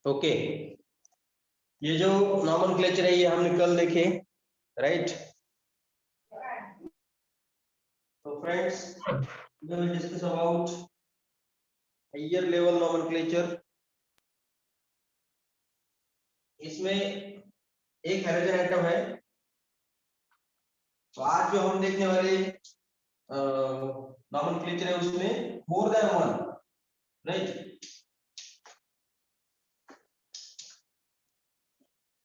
Okay, ये जो nomenclature है ये हमने कल देखे, राइट? तो friends, we will discuss about higher level nomenclature. इसमें एक हेलोजन एटम है, तो आज जो हम देखने वाले नॉमेनक्लेचर है उसमें मोर देन वन, राइट?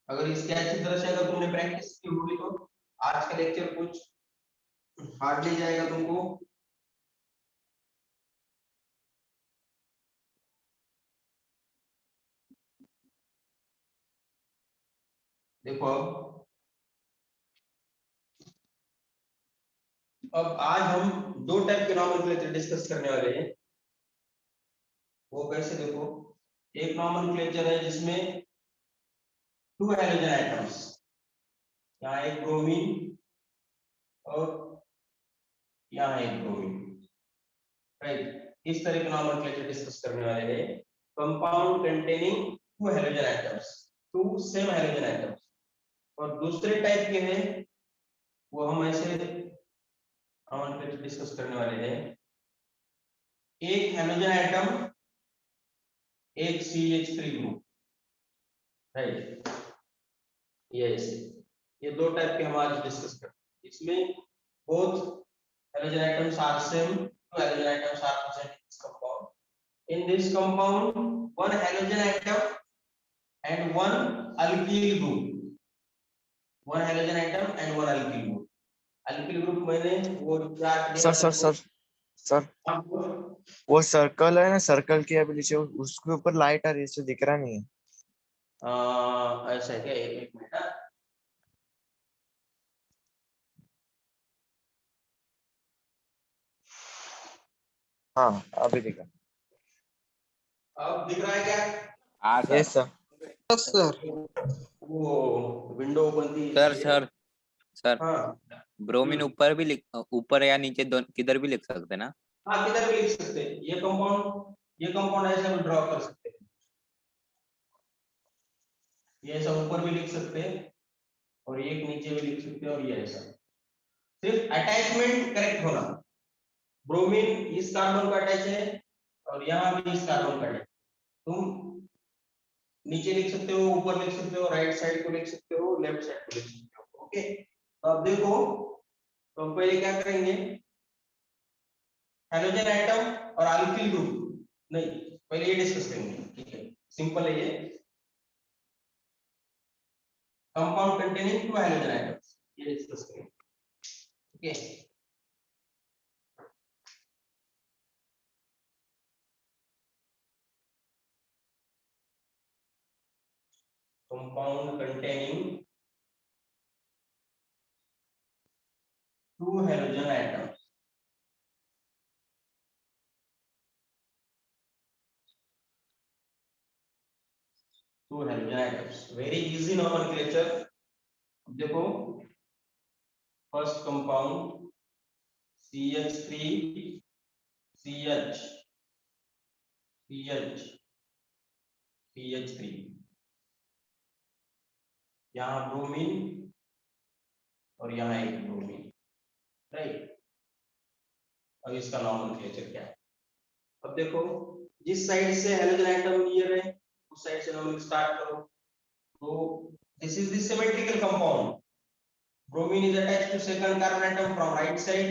अगर इसके अच्छी तरह से अगर तुमने प्रैक्टिस की होगी तो आज का लेक्चर कुछ हार्ड नहीं जाएगा तुमको। देखो अब आज हम दो टाइप के नॉमेनक्लेचर डिस्कस करने वाले हैं। वो कैसे? देखो, एक नॉमेनक्लेचर है जिसमें टू हेलोजन एटम्स, यहाँ एक ब्रोमीन और यहाँ एक ब्रोमीन, राइट? इस तरह के नॉमेनक्लेचर डिस्कस करने वाले हैं। Compound containing two halogen atoms, two same halogen atoms. और दूसरे टाइप के हैं वो हम ऐसे नॉमेनक्लेचर डिस्कस करने वाले हैं। एक हेलोजन एटम, एक CH3 ग्रुप, राइट? यस, ये दो टाइप के हम आज डिस्कस करते हैं। इसमें both halogen atoms are same, two halogen atoms are present in this compound. In this compound, one halogen atom and one alkyl group. One halogen atom and one alkyl group. Alkyl group मैंने वो chart दिया था। Sir वो circle है ना, circle के अभी नीचे उसके ऊपर लाइट आ रही है, दिख रहा नहीं है। ऐसा है क्या? एक मिनट। हाँ अभी दिखा। अब दिख रहा है क्या? हाँ सर। Yes sir. वो विंडो ओपन थी सर हाँ, ब्रोमीन ऊपर भी लिख, ऊपर या नीचे किधर भी लिख सकते हैं ना? हाँ किधर भी लिख सकते हैं। ये कंपाउंड ऐसे हम ड्रॉ कर सकते हैं। ये ऐसा ऊपर भी लिख सकते हैं और एक नीचे भी लिख सकते हैं, और ये ऐसा। सिर्फ अटैचमेंट करेक्ट होना। ब्रोमीन इस कार्बन का अटैच है और यहाँ भी इस कार्बन का अटैच। तुम नीचे लिख सकते हो, ऊपर लिख सकते हो, राइट साइड को लिख सकते हो, लेफ्ट साइड को लिख सकते हो। ओके, तो अब देखो, तो हम पहले क्या करेंगे, हेलोजन एटम और अल्किल ग्रुप, नहीं पहले ये डिस्कस करेंगे। ठीक है, सिंपल है ये। Compound containing two halogen atoms, ये डिस्कस करेंगे। Okay, compound containing two halogen atoms. Two halogen atoms. Very easy nomenclature. देखो, first compound CH3 CH CH CH3, यहाँ ब्रोमीन और यहाँ एक ब्रोमीन, राइट? अब इसका नॉमेनक्लेचर क्या है? अब देखो, जिस साइड से हेलोजन एटम नियर है उस साइड से नंबरिंग स्टार्ट करो। तो this is the symmetrical compound. Bromine is attached to second carbon atom from right side.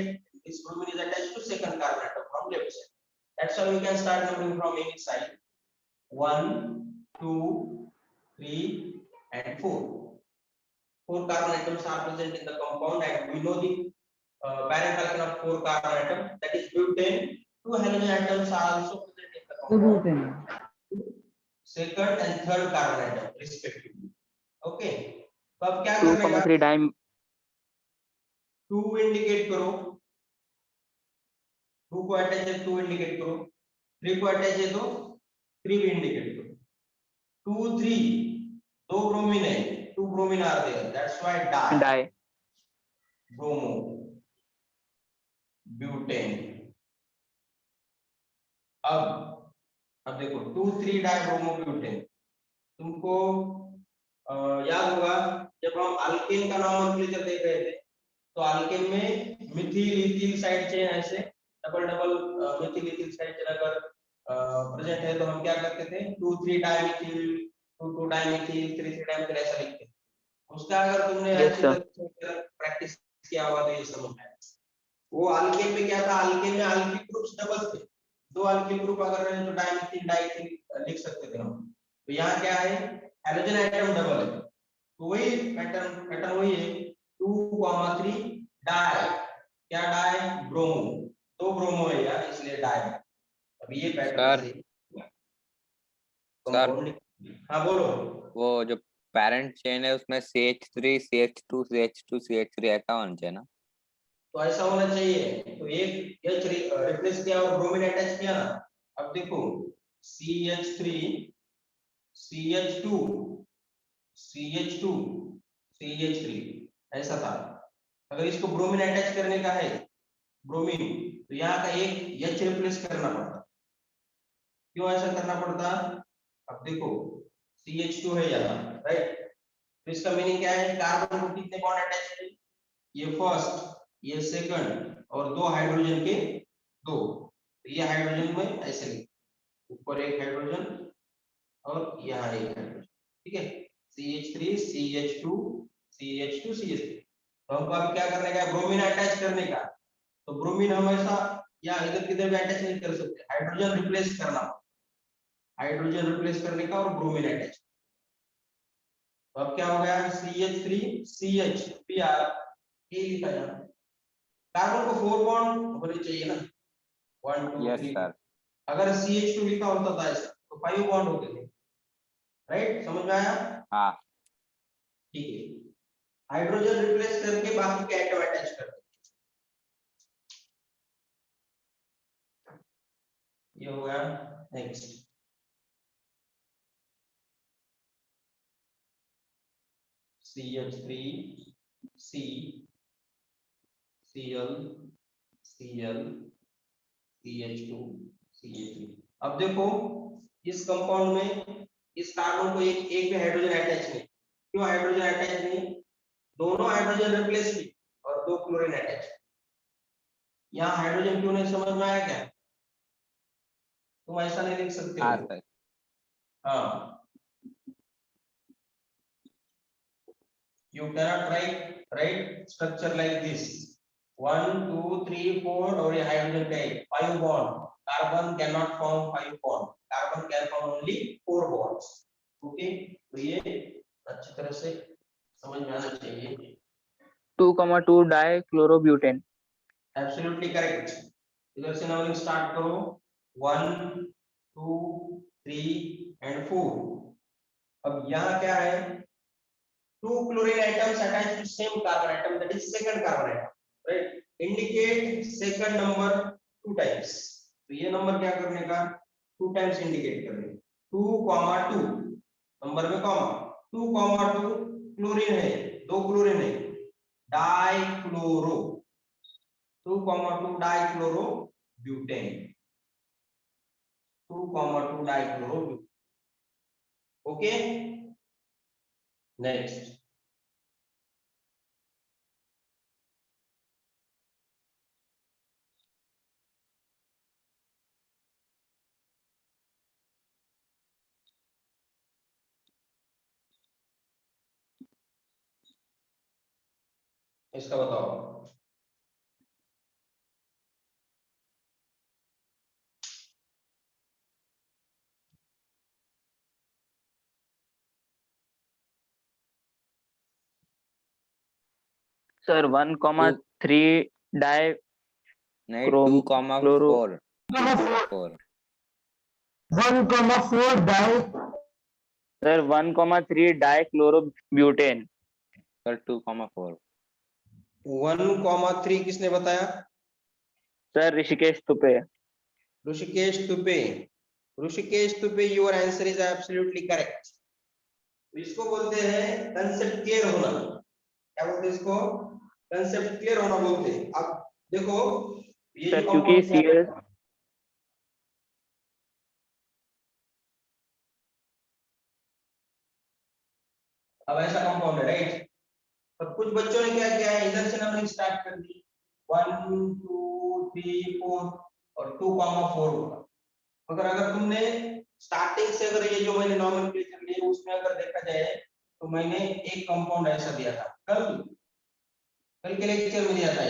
This bromine is attached to second carbon atom from left side. That's why we can start numbering from any side. 1, 2, 3, and 4. 4 carbon atoms are present in the compound, and we know the parent alkene of 4 carbon atom, that is butane. 2 halogen atoms are also present in the compound. Second and third carbon atom respectively. Okay. तो अब क्या करना है? 2 indicate करो, 2 को attach है 2 indicate करो, 3 को अटैच है तो 3 भी इंडिकेट करो। 2 3 दो ब्रोमीन है, 2 bromine are there, that's why dibromo butane. अब देखो 2 3 डाई ब्रोमो ब्यूटेन, तुमको याद होगा जब हम अल्केन का नॉमेनक्लेचर देख रहे थे, तो अल्केन में मिथिल इथिल साइड चेन ऐसे double double Mithil ethyl side chain अगर प्रेजेंट है तो हम क्या करते थे 2 3 डाइमिथिल 2 2 डाइमिथिल 3 3 डाइमिथिल ऐसा लिखते थे। उसका अगर तुमने Yes, अच्छी sir. तरह से प्रैक्टिस किया होगा तो ये समझ में आएगा। वो अल्केन में क्या था, अल्केन में अल्किल ग्रुप्स डबल थे, दो अल्किल ग्रुप अगर रहे तो डाइमिथिल डाइथिल लिख सकते थे हम। तो यहाँ क्या है, हैलोजन आइटम डबल है, तो वही पैटर्न वही है 2,3 डाई, क्या डाई, ब्रोमो, दो ब्रोमो है यार इसलिए डाई। अब ये पैटर्न सर से सर कंपाउंड। हाँ बोलो। वो जो पेरेंट चेन है उसमें CH3 CH2 CH2 CH3 ऐसा होना चाहिए ना? तो ऐसा होना चाहिए, तो एक H रिप्लेस किया और ब्रोमीन अटैच किया ना। अब देखो CH3 CH2 CH2 CH3 ऐसा था। अगर इसको ब्रोमीन अटैच करने का है, ब्रोमीन, तो यहाँ का एक H रिप्लेस करना पड़ता। क्यों ऐसा करना पड़ता? अब देखो CH2 है यहाँ, राइट, तो इसका मीनिंग क्या है, कार्बन को कितने बॉन्ड अटैच है, ये फर्स्ट, ये सेकंड और दो हाइड्रोजन के दो, तो ये हाइड्रोजन में ऐसे लिख, ऊपर एक हाइड्रोजन और यहाँ एक हाइड्रोजन, ठीक है, CH3 CH2 CH2 CH3। तो हमको अब क्या करने का है, ब्रोमीन अटैच करने का। तो ब्रोमीन हमेशा या इधर किधर भी अटैच नहीं कर सकते, हाइड्रोजन रिप्लेस करना, हाइड्रोजन रिप्लेस करने का और ब्रोमीन अटैच। तो अब क्या हो गया, CH3 CH Br ये लिखा जाए। कार्बन को 4 बॉन्ड होने चाहिए ना, 1 2 यस 3। सर। अगर CH2 लिखा होता था ऐसा तो 5 बॉन्ड होते थे, राइट, समझ में आया? हाँ ठीक है, हाइड्रोजन रिप्लेस करके बाकी के एटम अटैच कर दो। ये हो गया। Next CH3 C Cl Cl CH2 CH3। अब देखो इस कंपाउंड में इस कार्बन को एक भी हाइड्रोजन अटैच नहीं। क्यों हाइड्रोजन अटैच नहीं? दोनों हाइड्रोजन रिप्लेस की और दो क्लोरीन अटैच। यहाँ हाइड्रोजन क्यों नहीं, समझ में आया क्या? तुम ऐसा नहीं लिख सकते हाँ हो। सर। हाँ, you cannot write structure like this 1 2 3 4 और ये हाइड्रोजन का 5 bond. Carbon can not form 5 bond, carbon can form only 4 bonds. Okay, तो ये अच्छी तरह से समझ में आना चाहिए। 2,2 डाइक्लोरोब्यूटेन। Absolutely correct. इधर से नंबरिंग स्टार्ट करो 1 2 3 एंड 4। अब यहाँ क्या है, two chlorine atoms attached to same carbon atom, that is second carbon atom, right? Indicate second number 2 times। तो ये नंबर क्या करने का, 2 टाइम्स इंडिकेट करने, 2,2 नंबर में कॉमा, 2,2 क्लोरीन है, दो क्लोरीन है, dichloro, 2,2 dichloro butane, 2,2 dichloro. Okay, next इसका बताओ। सर 1,3 डाई नहीं क्रोम 2,4 chloro 4 1,4 di sir 1,3 dichlorobutane. Sir 2,4 1,3 किसने बताया? Sir Rishikesh Tupe. Rishikesh Tupe. Rishikesh Tupe, your answer is absolutely correct. इसको बोलते हैं कंसेप्ट क्लियर होना। क्या बोलते हैं इसको? कंसेप्ट क्लियर होना बोलते हैं। अब देखो ये सर जो क्योंकि कंपाउंड है, CS। अब ऐसा कंपाउंड है, राइट? तो कुछ बच्चों ने क्या किया है, इधर से नंबरिंग स्टार्ट कर दी, 1 2 3 4 और 2,4 होगा। मगर अगर तुमने स्टार्टिंग से अगर ये जो मैंने नॉमेनक्लेचर लिए उसमें अगर देखा जाए तो मैंने एक कंपाउंड ऐसा दिया था, कल के लेक्चर में दिया था,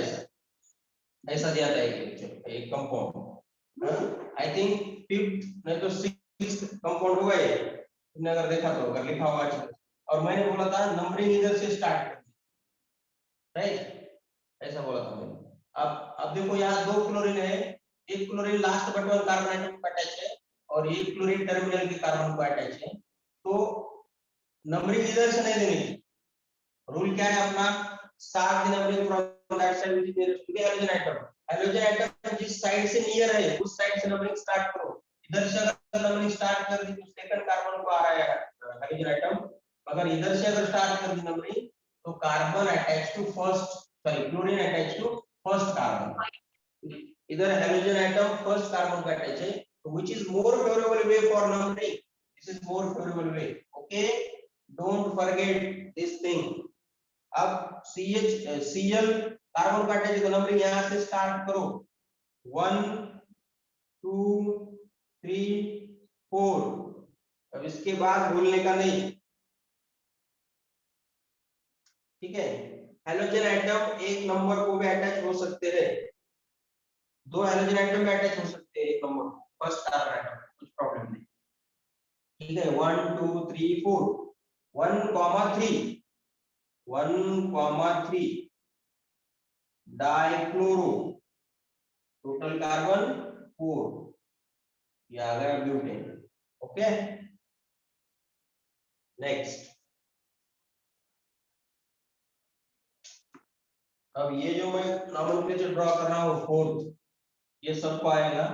ऐसा दिया था एक लेक्चर, एक कंपाउंड। आई थिंक फिफ्थ नहीं तो सिक्स्थ कंपाउंड होगा ये, तुमने अगर देखा तो, अगर लिखा होगा अच्छे से। और मैंने बोला था नंबरिंग इधर से स्टार्ट करनी, राइट? ऐसा बोला था मैंने। अब देखो यहाँ 2 क्लोरीन है, एक chlorine last button carbon atom को अटैच है और एक क्लोरीन टर्मिनल के कार्बन को अटैच है, तो नंबरिंग इधर से नहीं देनी है। रूल क्या है अपना, start the numbering from that side which is nearest to the halogen atom. Halogen atom जिस साइड से नियर है उस साइड से नंबरिंग स्टार्ट करो। इधर से अगर नंबरिंग स्टार्ट कर दी तो सेकंड कार्बन को आ रहा है हैलोजन एटम, अगर इधर से अगर स्टार्ट कर दी नंबरिंग तो carbon attach to first, sorry chlorine attach to first carbon. इधर हैलोजन एटम फर्स्ट कार्बन को अटैच है, तो which is more favourable way for numbering, this is more favourable way, okay? Don't forget this thing. अब Cl carbon का attach, तो numbering यहां से start करो, 1 2 3 4। अब इसके बाद भूलने का नहीं, ठीक है? हैलोजन एटम एक नंबर को भी अटैच हो सकते हैं, 2 हैलोजन एटम भी अटैच हो सकते हैं एक नंबर फर्स्ट कार्बन एटम, कुछ प्रॉब्लम नहीं, ठीक है? 1 2 3 4, 1,3 1,3 डाइक्लोरो, टोटल कार्बन 4, ये आ गया ब्यूटेन, ओके? नेक्स्ट, अब ये जो मैं नॉमेनक्लेचर ड्रॉ कर रहा हूँ फोर्थ, ये सबको आएगा।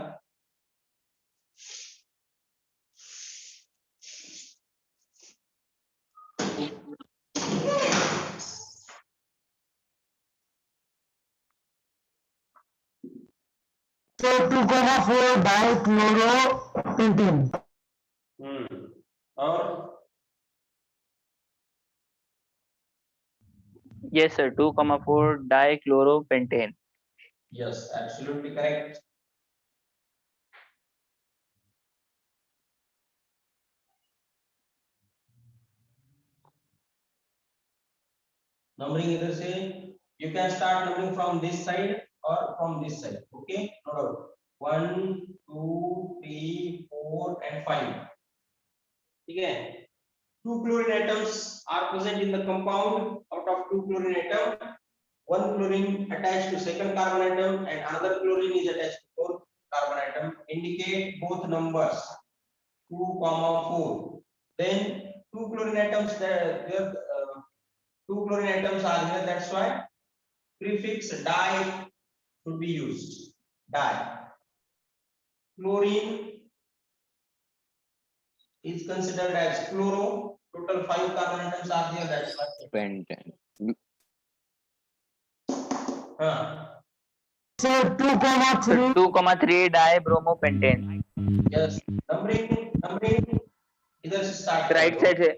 So 2,4 dichloropentane. और Yes, sir. 2,4 dichloropentane. Yes, absolutely correct. Numbering इधर से, you can start numbering from this side or from this side, okay? No doubt, 1 2 3 4 and 5, ठीक है? 2 chlorine atoms are present in the compound. Out of 2 chlorine atom, 1 chlorine attached to second carbon atom and another chlorine is attached to fourth carbon atom. Indicate both numbers 2,4. Then 2 chlorine atoms, there 2 chlorine atoms are here, that's why prefix di should be used. Di. Chlorine is considered as chloro. Total 5 carbon atoms are there, that's why pentane. So 2,3 So 2,3 dibromopentane. yes, numbering इधर से start Right side से.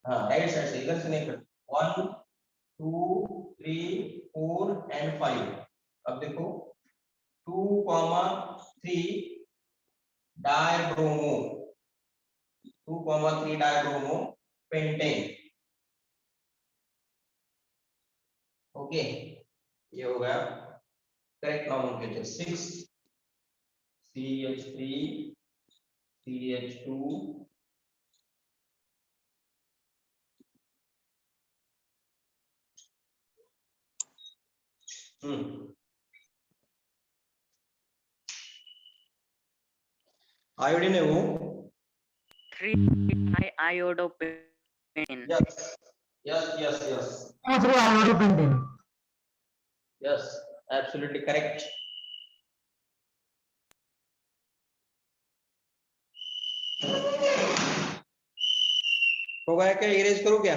हाँ, right side से, इधर से नहीं कर, 1 2 3 4 and 5। अब देखो 2,3 डाइब्रोमो, 2,3 डाइब्रोमो पेंटेन, ओके? ये हो गया correct nomenclature. 6 CH3 CH2 iodine है वो, 3-iodopentane. Yes yes yes yes 3 iodopentane. Yes, absolutely correct. हो गया क्या? इरेज करूं क्या?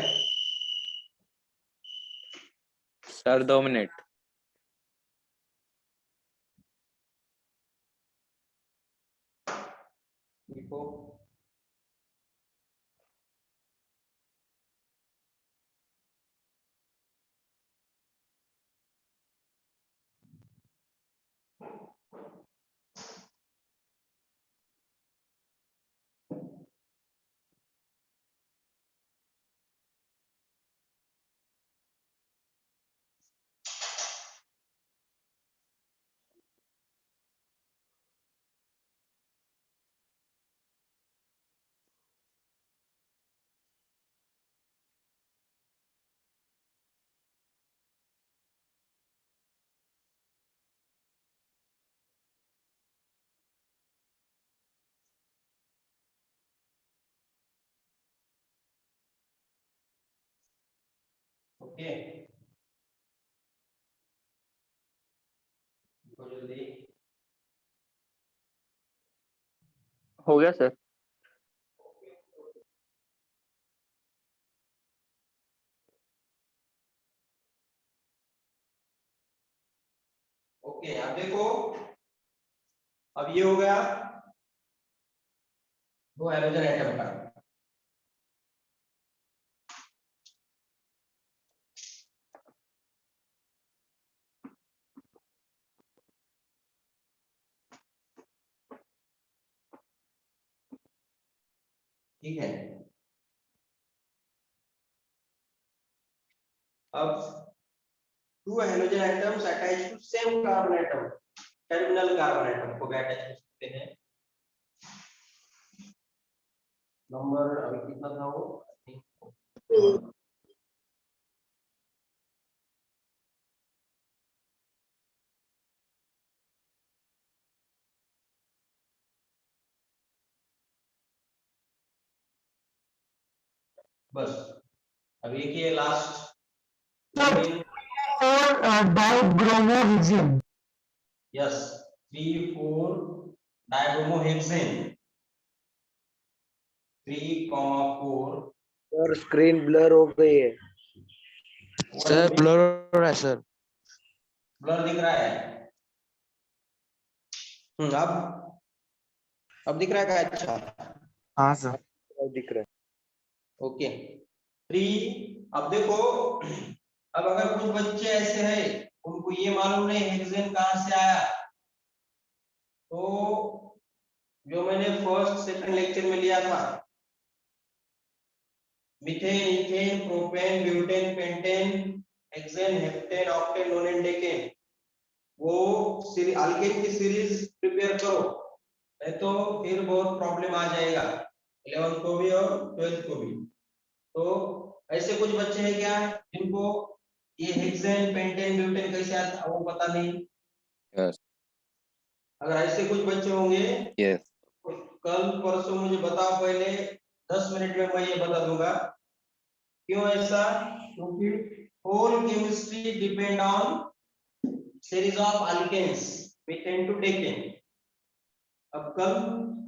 Sir 2 minute. देखो ओके जल्दी हो गया सर। ओके अब देखो, अब ये हो गया दो हाइड्रोजन एटम का। ठीक है, अब two hydrogen atoms attach to same carbon atom, terminal carbon atom को भी अटैच कर सकते हैं। नंबर अभी कितना था वो, बस अब एक ही है लास्ट। और डाइब्रोमोहेक्सेन। यस 3,4 डाइब्रोमोहेक्सेन 3,4 और स्क्रीन ब्लर हो गई है। सर ब्लर हो रहा है सर। ब्लर दिख रहा है। अब दिख रहा है क्या? अच्छा हाँ सर। दिख रहा है। ओके 3। अब देखो, अब अगर कुछ बच्चे ऐसे हैं उनको ये मालूम नहीं हेक्सेन कहां से आया, तो जो मैंने फर्स्ट सेकंड लेक्चर में लिया था, methane, ethane, propane, butane, pentane, hexane, heptane, octane, नोनेन, decane, वो अल्केन की सीरीज प्रिपेयर करो, नहीं तो फिर बहुत प्रॉब्लम आ जाएगा 11th को भी और 12th को भी। तो ऐसे कुछ बच्चे हैं क्या जिनको ये हेक्सेन, पेंटेन, ब्यूटेन कैसे आता वो पता नहीं? यस अगर ऐसे कुछ बच्चे होंगे यस कल परसों मुझे बताओ, पहले 10 मिनट में मैं ये बता दूंगा क्यों ऐसा। क्योंकि whole chemistry depend on series of alkanes methane to decane. अब कल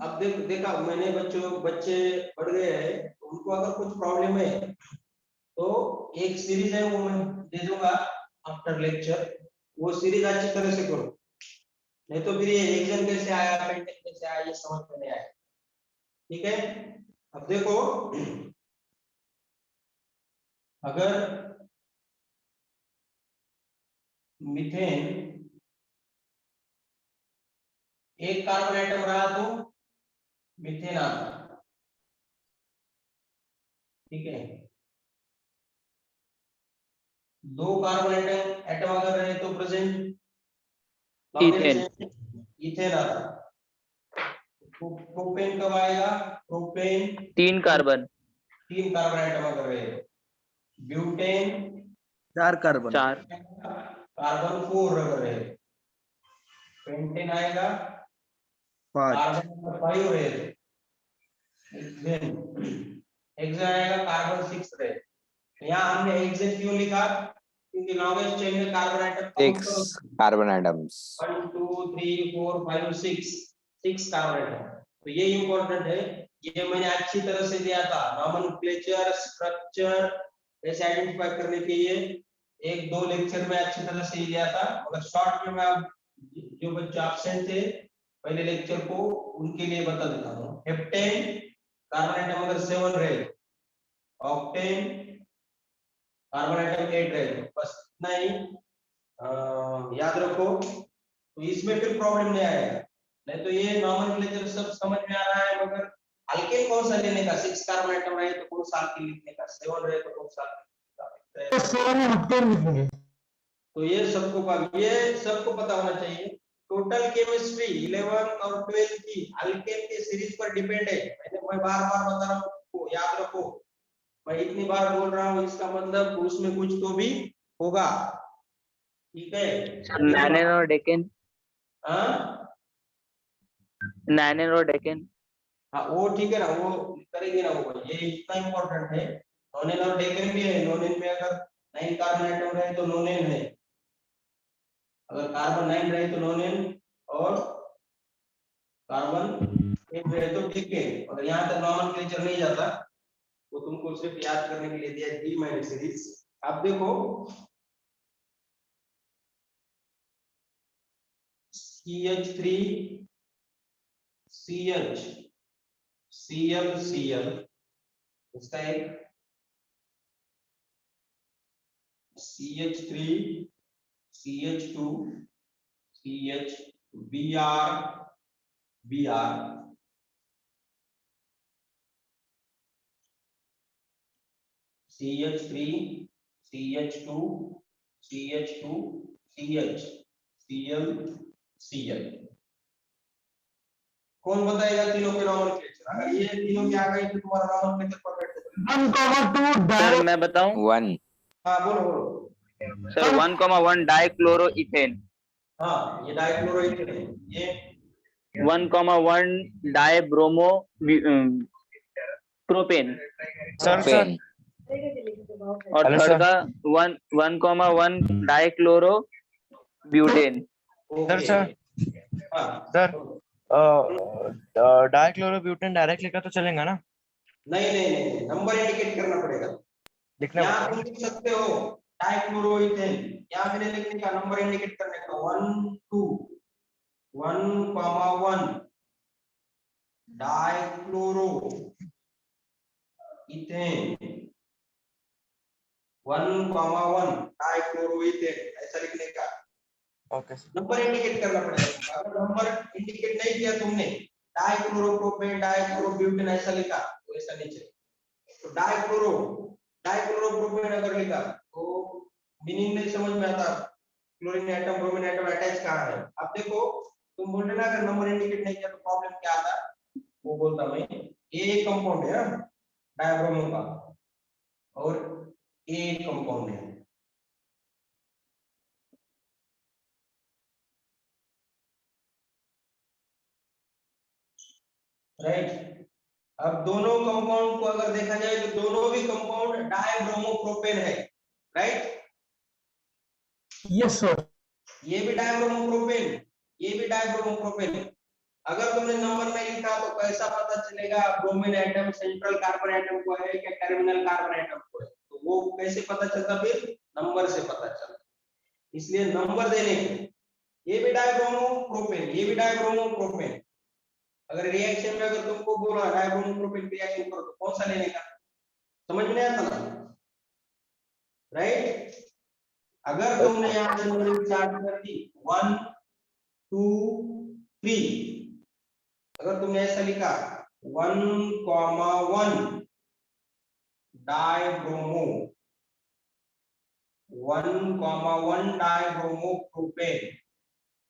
अब देखा मैंने बच्चे पढ़ गए हैं, तो उनको अगर कुछ प्रॉब्लम है तो एक सीरीज है वो मैं दे दूंगा आफ्टर लेक्चर, वो सीरीज अच्छी तरह से करो, नहीं तो फिर ये हेक्सेन कैसे आया, पेंटेन कैसे आया, ये समझ में नहीं आया। ठीक है, अब देखो अगर मीथेन एक कार्बन एटम रहा तो मीथेन आता, ठीक है। दो कार्बन एटम अगर रहे तो प्रेजेंट इथेन। इथेन आता। प्रोपेन कब आएगा? Propane 3 carbon. 3 कार्बन एटम अगर रहे। Butane 4 carbon. 4। कार्बन 4 अगर रहे। पेंटेन आएगा 5। कार्बन 5 रहे। हेक्सेन आएगा कार्बन 6 रहे। यहाँ हमने हेक्सेन क्यों लिखा? क्योंकि लॉन्गेस्ट चेन में कार्बन एटम काउंट 6 करो, कार्बन एटम्स 1 2 3 4 5 6 कार्बन एटम। तो ये इंपॉर्टेंट है, ये मैंने अच्छी तरह से दिया था, नॉमेनक्लेचर स्ट्रक्चर ऐसे आइडेंटिफाई करने के लिए 1-2 लेक्चर में अच्छी तरह से ही दिया था, मगर शॉर्ट में मैं जो बच्चे एब्सेंट थे पहले लेक्चर को उनके लिए बता देता हूँ। हेप्टेन कार्बन एटम अगर 7 रहे, ऑक्टेन कार्बन एटम 8 रहे, बस इतना ही याद रखो, तो इसमें फिर प्रॉब्लम नहीं आएगा। नहीं तो ये नॉमेनक्लेचर सब समझ में आ रहा है, मगर अल्केन कौन सा लेने का, 6 कार्बन एटम रहे तो कौन सा अल्केन लिखने का, 7 रहे तो कौन सा अल्केन लिखने का, सोने हफ्ते लिखेंगे। तो ये सबको पता होना चाहिए। टोटल केमिस्ट्री 11 और 12 की अल्केन के सीरीज पर डिपेंड है। मैं बार-बार बता रहा हूँ, याद रखो, मैं इतनी बार बोल रहा हूँ, इसका मतलब उसमें कुछ तो भी होगा। ठीक है, नाइनेन और डेकेन। हाँ नाइनेन और डेकेन। हाँ वो ठीक है ना, वो करेंगे ना, वो ये इतना इम्पोर्टेंट है। नोनेन और डेकेन भी है, नोनेन में अगर 9 कार्बन आइटम रहे तो नोनेन है, अगर कार्बन 9 रहे तो नोनेन और कार्बन 8 रहे तो डिकेन। अगर यहाँ तक नॉमेनक्लेचर नहीं जाता वो तुमको सिर्फ याद करने के लिए दिया है डी माइनस सीरीज। अब देखो CH3 CH Cl Cl उसका एक CH3 CH2 CH Br Br CH3 CH2 CH2 CH Cl Cl। कौन बताएगा तीनों के नॉमेनक्लेचर? अगर ये तीनों के आ गए तो तुम्हारा नॉमेनक्लेचर परफेक्ट है। 1,2 सर direct मैं बताऊं 1 हाँ बोलो बोलो। सर 1,1 डाइक्लोरोइथेन, हाँ ये डाइक्लोरोइथेन है, ये 1,1 डाइब्रोमो प्रोपेन, सर पेन और हेलो थर्ड सर। का 1,1 डाइक्लोरो ब्यूटेन। सर सर हाँ सर डाइक्लोरोब्यूटेन डायरेक्ट लिखा तो चलेगा ना? नहीं नहीं नहीं नंबर इंडिकेट करना पड़ेगा। लिखना यहाँ पड़ेगा। तुम लिख सकते हो डाइक्लोरोइथेन, यहाँ मैंने लिखने का नंबर इंडिकेट करने का 1 2 1,1 डाइक्लोरो इथेन 1,1 डाइक्लोरोइथेन ऐसा लिखने का ओके सर। नंबर इंडिकेट करना पड़ेगा। अगर नंबर इंडिकेट नहीं किया तुमने डाइक्लोरोप्रोपेन डाइक्लोरोब्यूटेन ऐसा लिखा तो ऐसा नहीं चलेगा। तो डाइक्लोरोप्रोपेन अगर लिखा तो मीनिंग नहीं समझ में आता, chlorine atom bromine atom attach कहाँ है। अब देखो तुम बोल रहे ना अगर नंबर इंडिकेट नहीं किया तो प्रॉब्लम क्या आता, वो बोलता मैं ये एक कंपाउंड है डायब्रोमो का और ये एक कंपाउंड है। राइट, अब दोनों कंपाउंड को अगर देखा जाए तो दोनों भी कंपाउंड डायब्रोमोप्रोपेन है। राइट, yes sir ये भी डायब्रोमोप्रोपेन ये भी डायब्रोमोप्रोपेन है। अगर तुमने नंबर नहीं लिखा तो कैसा पता चलेगा bromine atom central carbon atom को है या टर्मिनल कार्बन एटम को है? तो वो कैसे पता चलता, फिर नंबर से पता चलता। इसलिए नंबर देने के ये भी डायब्रोमोप्रोपेन ये भी डायब्रोमोप्रोपेन। अगर रिएक्शन में अगर तुमको बोला डायब्रोमोप्रोपेन रिएक्शन करो तो कौन सा लेने का, समझ में नहीं आता ना। राइट, अगर तुमने यहाँ से नंबरिंग स्टार्ट कर दी 1 2 3, अगर तुमने ऐसा लिखा 1,1 डाइब्रोमो 1,1 डाइब्रोमोप्रोपेन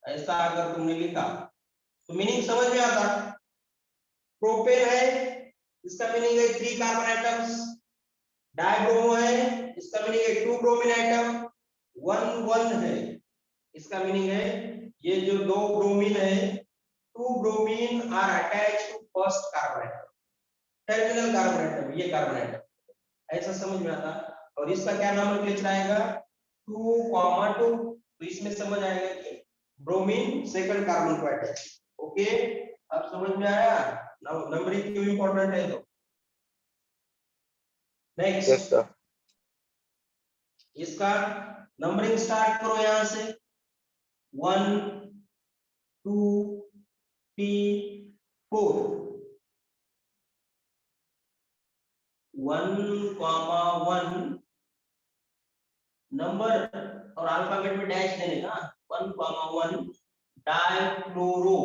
ऐसा अगर तुमने लिखा तो मीनिंग समझ में आता। प्रोपेन है इसका मीनिंग है 3 कार्बन एटम्स, डाइब्रोमो है इसका मीनिंग है 2 ब्रोमीन एटम, 1,1 है इसका मीनिंग है ये जो 2 ब्रोमीन है 2 bromine are attached to first carbon atom, terminal carbon atom ये कार्बन एटम, ऐसा समझ में आता। और इसका क्या नॉमेनक्लेचर आएगा 2,2, तो इसमें समझ आएगा कि ब्रोमीन सेकंड कार्बन को अटैच। ओके, अब समझ में आया नंबरिंग क्यों इंपॉर्टेंट है। तो नेक्स्ट यस सर। इसका नंबरिंग स्टार्ट करो यहां से 1 2 3 4 1,1 नंबर और अल्फाबेट में डैश देने का 1,1 dichloro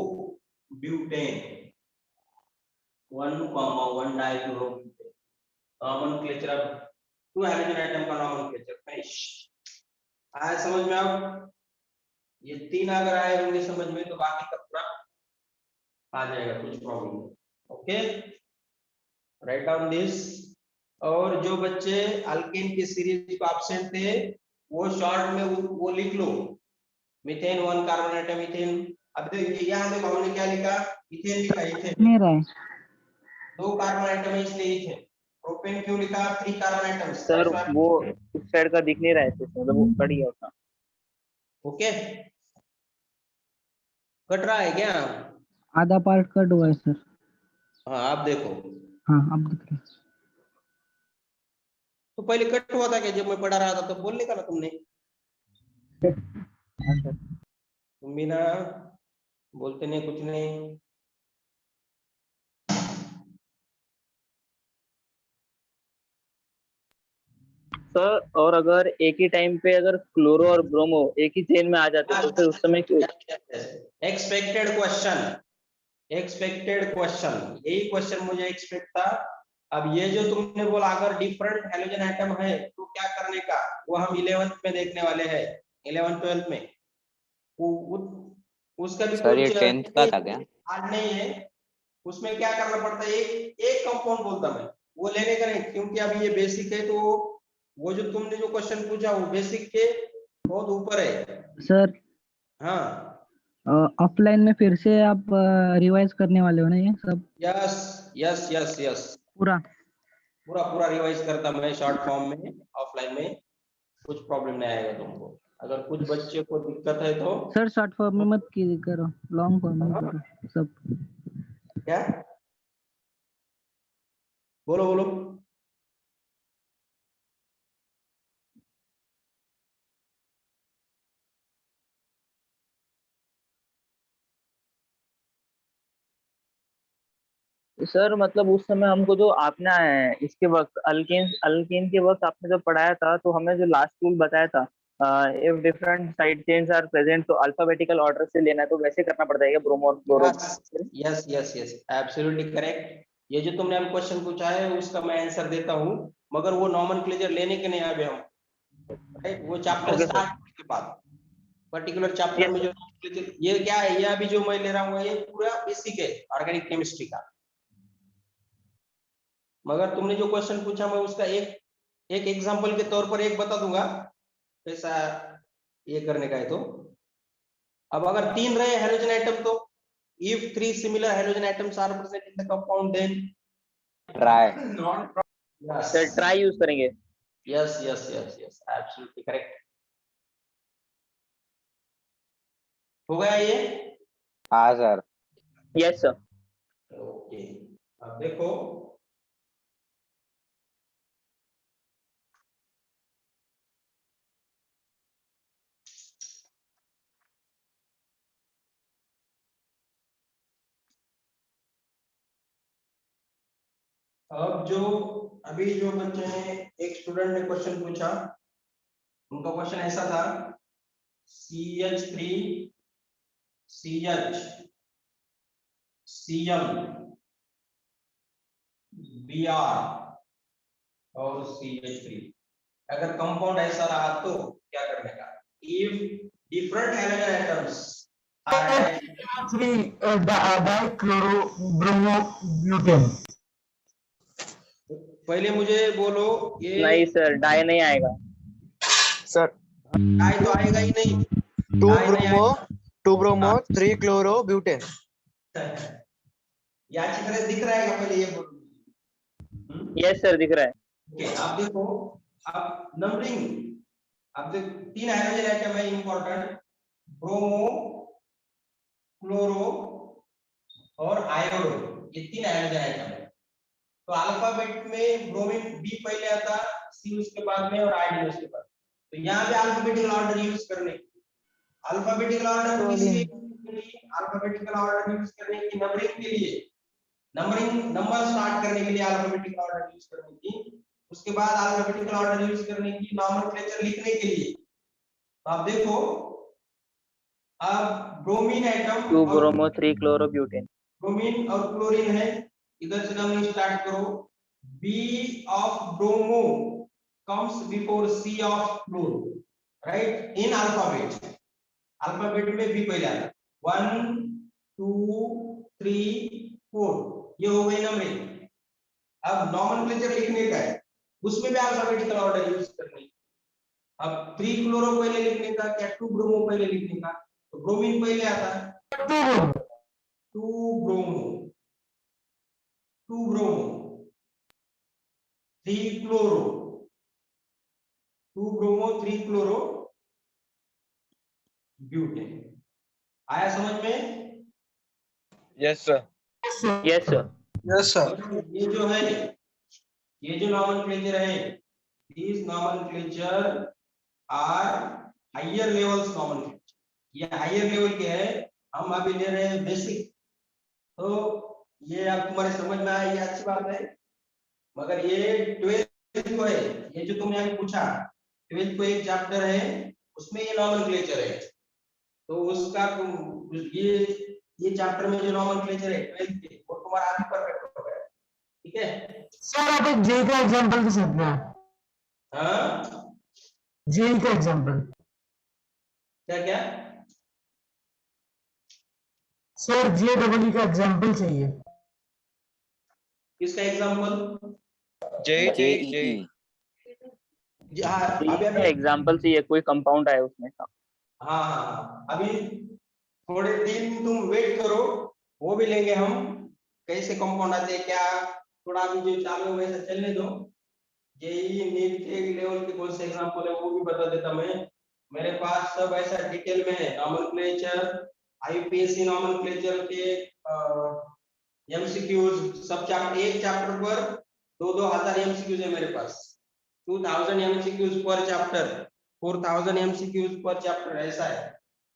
butane 1,1 dichloro butane nomenclature. अब 2 हाइड्रोजन आइटम का नॉमेनक्लेचर फिनिश आया समझ में। अब ये 3 अगर आए होंगे समझ में तो बाकी का पूरा आ जाएगा, कुछ प्रॉब्लम नहीं। Okay, write down this. और जो बच्चे अल्केन की सीरीज को एब्सेंट थे वो शॉर्ट में वो लिख लो मीथेन 1 कार्बन एटम इथेन। अब देखिए यहाँ देखो हमने क्या लिखा, इथेन लिखा, इथेन मेरा है 2 कार्बन एटम है इसलिए इथेन। प्रोपेन क्यों लिखा 3 कार्बन एटम्स सर वो उस साइड का दिख नहीं रहा है मतलब वो कट गया उसका। ओके कट रहा है क्या? आधा पार्ट कट हुआ है सर। हाँ आप देखो हाँ अब दिख रहा है। तो पहले कट हुआ था क्या जब मैं पढ़ा रहा था तो बोलने का ना तुमने? तुम भी ना बोलते नहीं कुछ नहीं। सर और अगर एक ही टाइम पे अगर क्लोरो और ब्रोमो एक ही चेन में आ जाते तो फिर उस समय क्यों? एक्सपेक्टेड क्वेश्चन यही क्वेश्चन मुझे एक्सपेक्ट था। अब ये जो तुमने बोला अगर डिफरेंट हैलोजन एटम है तो क्या करने का, वो हम 11th में देखने वाले हैं, 11th 12th में। उसका भी सर ये कुछ 10th का था क्या? हार्ड नहीं है। उसमें क्या करना पड़ता है, एक कंपाउंड बोलता मैं, वो लेने का नहीं, क्योंकि अभी ये बेसिक है। तो वो जो तुमने जो क्वेश्चन पूछा वो बेसिक के बहुत ऊपर है। सर हाँ ऑफलाइन में फिर से आप रिवाइज करने वाले हो ना ये सब यस यस यस यस पूरा? पूरा पूरा रिवाइज करता मैं शॉर्ट फॉर्म में। ऑफलाइन में कुछ प्रॉब्लम नहीं आएगा तुमको। अगर कुछ बच्चे को दिक्कत है तो सर शॉर्ट फॉर्म में मत की करो, लॉन्ग फॉर्म में करो सब। क्या बोलो बोलो। सर मतलब उस समय हमको जो आपने इसके वक्त अल्केन अल्केन के वक्त आपने जो पढ़ाया था तो हमें जो लास्ट रूल बताया था if different side chains are present तो अल्फाबेटिकल ऑर्डर से लेना है, तो वैसे करना पड़ता है क्या ब्रोमो और chloro? Yes yes yes absolutely correct. ये जो तुमने अब क्वेश्चन पूछा है उसका मैं आंसर देता हूँ, मगर वो नॉमेनक्लेचर लेने के नहीं अभी हम, राइट? वो चैप्टर Okay, sir. स्टार्ट होने के बाद पर्टिकुलर चैप्टर में जो nomenclature- ये क्या है, ये अभी जो मैं ले रहा हूँ ये पूरा बेसिक है ऑर्गेनिक केमिस्ट्री का। मगर तुमने जो क्वेश्चन पूछा मैं उसका एक एग्जांपल के तौर पर एक बता दूंगा कैसा ये करने का है। तो अब अगर 3 रहे हेलोजन एटम तो if 3 similar halogen atoms are present in the compound then try. yes sir try use करेंगे। yes yes yes yes absolutely correct। हो गया ये? हाँ सर। Yes sir. ओके अब देखो अब जो अभी जो बच्चे ने एक स्टूडेंट ने क्वेश्चन पूछा, उनका क्वेश्चन ऐसा था CH3 CH Cl Br और CH3 अगर कंपाउंड ऐसा रहा तो क्या करने का? If different halogen atoms are 3 dichlorobromo-butane. पहले मुझे बोलो ये नहीं सर डाई नहीं आएगा। सर डाई तो आएगा ही नहीं, 2 डाई नहीं ब्रोमो आएगा। 2 ब्रोमो 3 क्लोरो ब्यूटेन। ये अच्छी तरह दिख रहा है पहले ये बोलो। यस सर दिख रहा है। ओके आप देखो अब नंबरिंग, अब देखो 3 हाइड्रोजन एटम है इंपॉर्टेंट, ब्रोमो क्लोरो और आयोडो, ये 3 हाइड्रोजन एटम है। तो अल्फाबेट में ब्रोमीन बी पहले आता, सी उसके बाद में और आयोडीन उसके बाद। तो यहाँ पे अल्फाबेटिकल ऑर्डर यूज करने, अल्फाबेटिकल ऑर्डर किस लिए? अल्फाबेटिकल ऑर्डर यूज करने की नंबरिंग के लिए, नंबरिंग नंबर स्टार्ट करने के लिए अल्फाबेटिकल ऑर्डर यूज करने की, उसके बाद अल्फाबेटिकल ऑर्डर यूज करने की नॉमेनक्लेचर लिखने के लिए। तो आप देखो अब ब्रोमीन एटम 2 और ब्रोमो 3 क्लोरो ब्यूटेन। ब्रोमीन और क्लोरीन है, इधर से नंबरिंग स्टार्ट करो। B of bromo comes before C of chloro, right? In alphabet, alphabet में बी पहले आता, 1 2 3 4, ये हो गई नंबरिंग। अब नॉमेनक्लेचर लिखने का है, उसमें भी अल्फाबेटिकल ऑर्डर यूज करनी। अब 3 क्लोरो पहले लिखने का क्या 2 ब्रोमो पहले लिखने का? तो ब्रोमीन पहले आता है, 2 bromo 2 bromo 3 chloro, 2 bromo 3 chloro butane. आया समझ में? Yes sir. Yes sir. Yes, sir. ये जो है, ये जो नॉमेनक्लेचर है, these nomenclature are higher levels nomenclature। ये हायर लेवल के है, हम अभी ले रहे हैं बेसिक। तो ये आप तुम्हारे समझ में आया, ये अच्छी बात है। मगर ये 12th को है, ये जो तुमने अभी पूछा 12th को एक चैप्टर है, उसमें ये नॉमेनक्लेचर है। तो उसका तुम ये चैप्टर में जो नॉमेनक्लेचर है 12th के, वो तुम्हारा अभी परफेक्ट हो गया। ठीक है? सर आप एक जेई का एग्जांपल दे सकते हैं? हाँ, जेई का एग्जांपल। क्या क्या? सर जेईई का एग्जांपल चाहिए। किसका एग्जांपल? जेईई। हाँ, अभी एग्जांपल से ये कोई कंपाउंड आया उसमें का। हाँ हाँ, अभी थोड़े दिन तुम वेट करो, वो भी लेंगे हम, कैसे कंपाउंड आते हैं क्या, थोड़ा अभी जो चालू है वैसे चलने दो। जेई नीट के लेवल के कौन से एग्जांपल है वो भी बता देता मैं। मेरे पास सब ऐसा डिटेल में है, नॉमेनक्लेचर, आईपीएससी नॉमेनक्लेचर के एमसीक्यूज सब चैप्टर, एक चैप्टर पर 2,000 एमसीक्यूज है मेरे पास, 2000 एमसीक्यूज पर चैप्टर, 4000 एमसीक्यूज पर चैप्टर, ऐसा है।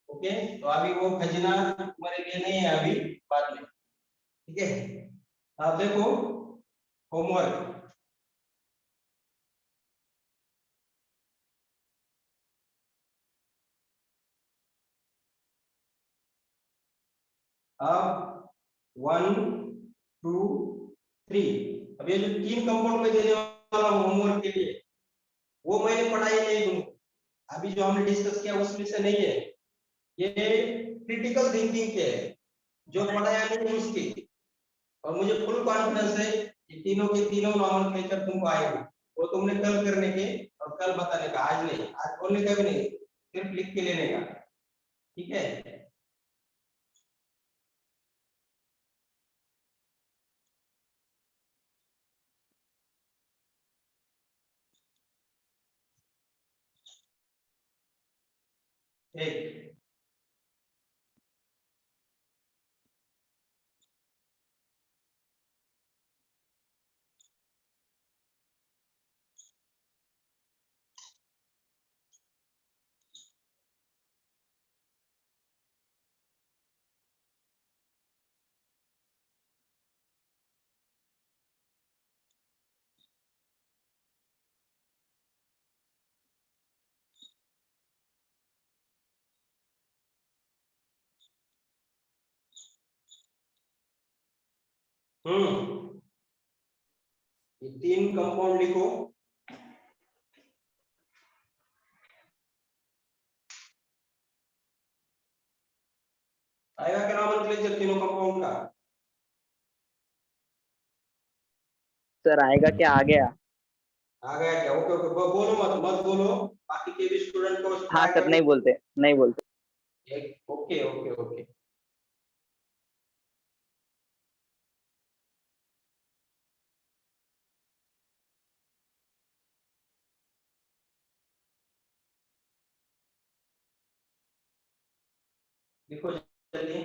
ओके, तो अभी वो खजना तुम्हारे लिए नहीं है, अभी बाद में। ठीक है? आप देखो होमवर्क, अब 1 2 3, अब ये जो 3 कंपाउंड में देने वाला हूं होमवर्क के लिए, वो मैंने पढ़ाई नहीं तुमको, अभी जो हमने डिस्कस किया उसमें से नहीं है, ये क्रिटिकल थिंकिंग के है, जो पढ़ाया नहीं उसकी। और मुझे फुल कॉन्फिडेंस है कि तीनों के तीनों नॉमेनक्लेचर तुमको आएंगे, वो तुमने कल करने के और कल बताने का, आज नहीं, आज बोलने का भी नहीं, सिर्फ लिख के लेने का। ठीक है? ठीक, ये 3 कंपाउंड लिखो। आएगा क्या नॉमेनक्लेचर तीनों कंपाउंड का? सर आएगा क्या? आ गया। आ गया क्या? ओके ओके, बोलो मत मत बोलो, बाकी के भी स्टूडेंट को हाँ सर, नहीं बोलते, नहीं बोलते। Okay okay okay. लिखो जल्दी।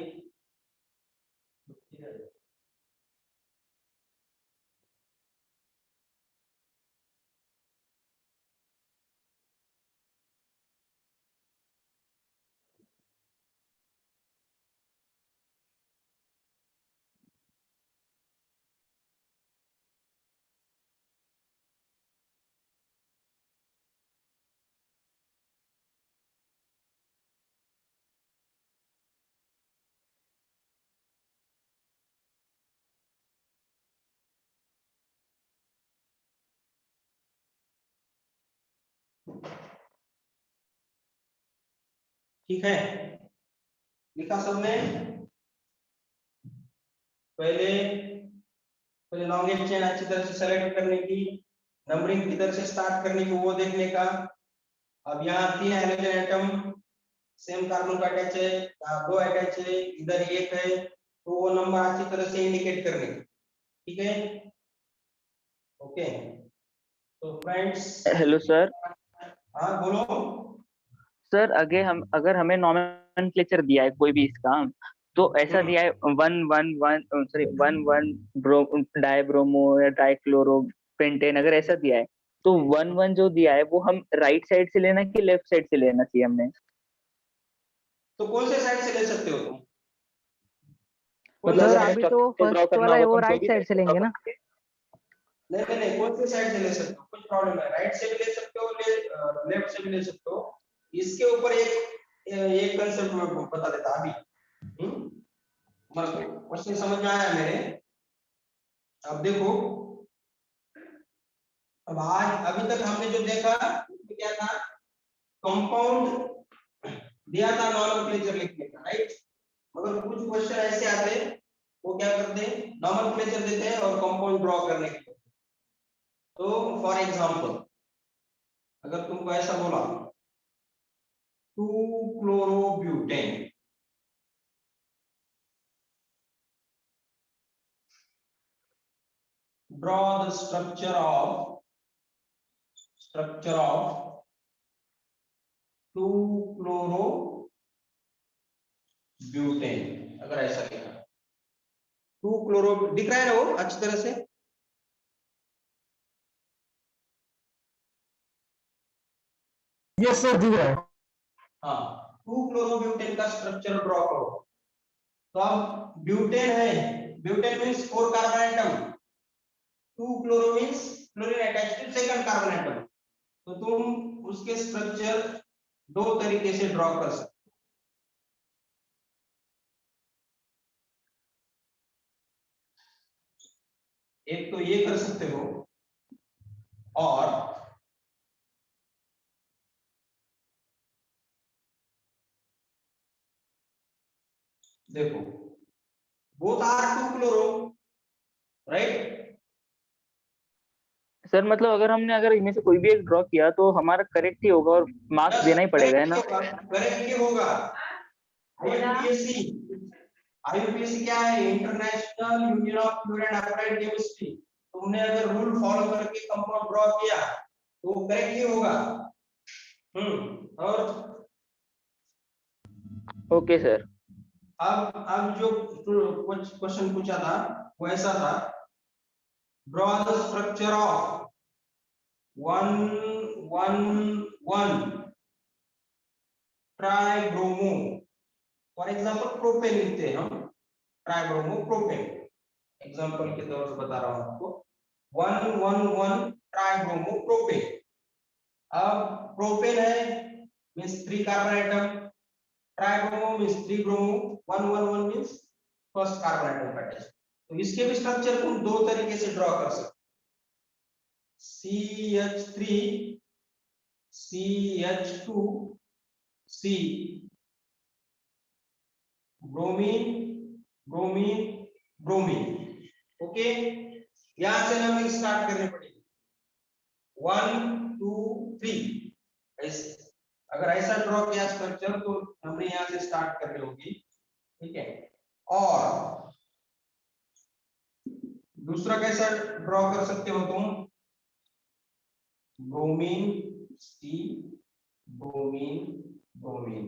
ठीक है, लिखा सबने? पहले पहले लॉन्गेस्ट चेन अच्छी तरह से सेलेक्ट करने की, नंबरिंग किधर से स्टार्ट करने की वो देखने का। अब यहाँ 3 हाइड्रोजन एटम सेम कार्बन का अटैच है, 2 अटैच है, इधर 1 है, तो वो नंबर अच्छी तरह से इंडिकेट करने की। ठीक है? ओके, तो फ्रेंड्स, हेलो सर। हाँ बोलो। सर अगर हमें नॉमेनक्लेचर दिया है कोई भी इसका, तो ऐसा दिया है 111 सॉरी 11 ब्रो डाइब्रोमो या डाइक्लोरो पेंटेन, अगर ऐसा दिया है तो 11 जो दिया है वो हम राइट साइड से लेना कि लेफ्ट साइड से लेना चाहिए हमने? तो कौन से साइड से ले सकते हो तुम? कौन मतलब से सर अगर हमें अभी साइड? तो स्ट्रक्चर ड्रॉ फर्स्ट करना वाला है होगा तो वो हम कोई राइट भी साइड से ड्रॉ लेंगे ना? करेंगे? नहीं नहीं, कौन से साइड से ले सकते हो, कुछ प्रॉब्लम है, राइट से भी ले सकते हो, लेफ्ट से भी ले सकते हो। इसके ऊपर एक कंसेप्ट मैं बता देता अभी। मतलब क्वेश्चन समझ में आया मेरे? अब देखो, अब आज अभी तक हमने जो देखा वो क्या था, कंपाउंड दिया था नॉमेनक्लेचर लिखने का, राइट। मगर कुछ क्वेश्चन ऐसे आते हैं, वो क्या करते हैं, नॉमेनक्लेचर देते हैं और कंपाउंड ड्रॉ करने के लिए। तो फॉर एग्जांपल, अगर तुमको ऐसा बोला 2-chlorobutyne, draw the structure of 2-chlorobutyne, अगर ऐसा लिखा 2-chloro, दिख रहा है ना वो अच्छी तरह से? यस सर दिख रहा है। हाँ, 2-chlorobutyne का स्ट्रक्चर ड्रॉ करो। तो अब ब्यूटेन है, butane means 4 carbon atom, 2-chloro means chlorine attached to second carbon atom. तो तुम उसके स्ट्रक्चर दो तरीके से ड्रॉ कर सकते हो। एक तो ये कर सकते हो, और देखो, both are 2-chloro, right. Sir मतलब अगर इनमें से कोई भी एक ड्रॉ किया तो हमारा करेक्ट ही होगा और मार्क्स देना ही पड़ेगा, है ना? करेक्ट ये होगा। आईयूपीएससी, आईयूपीएससी क्या है, international union of pure and applied chemistry. तुमने अगर रूल फॉलो करके कंपाउंड ड्रॉ किया तो वो करेक्ट ही होगा। और ओके सर। अब जो क्वेश्चन पूछा था वो ऐसा था, draw the structure of 111 tribromo, for example propane लिखते हैं हम, ट्राइब्रोमो प्रोपेन, एग्जांपल के तौर पर बता रहा हूं आपको, 111 ट्राइब्रोमो प्रोपेन। अब प्रोपेन है means 3 carbon atom, tribromo means 3 bromo, 111 means first carbon atom का अटैच। तो इसके भी स्ट्रक्चर तुम दो तरीके से ड्रॉ कर सकते हो, CH3 CH2 C bromine bromine bromine. Okay, यहां से हमें स्टार्ट करनी पड़ेगी 1 2 3 ऐसे। अगर ऐसा ड्रॉ किया स्ट्रक्चर तो हमने यहां से स्टार्ट करनी होगी, ठीक है। और दूसरा कैसा ड्रॉ कर सकते हो तुम, bromine C bromine bromine